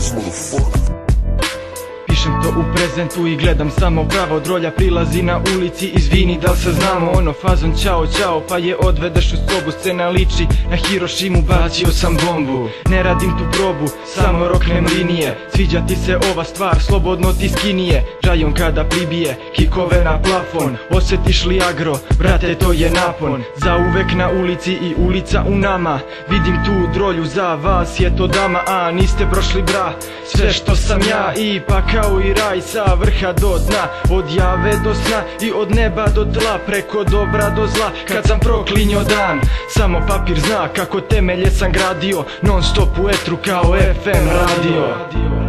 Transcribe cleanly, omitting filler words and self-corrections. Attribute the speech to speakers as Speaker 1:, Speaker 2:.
Speaker 1: bitch, motherfucker.
Speaker 2: Pišem to u prezentu i gledam samo pravo. Drolja prilazi na ulici, izvini da li se znamo. Ono fazon čao čao pa je odvedeš u sobu. Scena liči na Hirošimu, bacio sam bombu. Ne radim tu probu, samo roknem linije. Sviđa ti se ova stvar, slobodno ti skinije. Džajon kada pribije, kikove na plafon. Osjetiš li agro, brate to je napon. Zauvek na ulici i ulica u nama. Vidim tu drolju, za vas je to dama. A niste prošli bra, sve što sam ja. I pa kao i raj sa vrha do dna, od jave do sna i od neba do tla, preko dobra do zla. Kad sam proklinjo dan, samo papir zna kako temelje sam gradio, non stop u etru kao FM radio.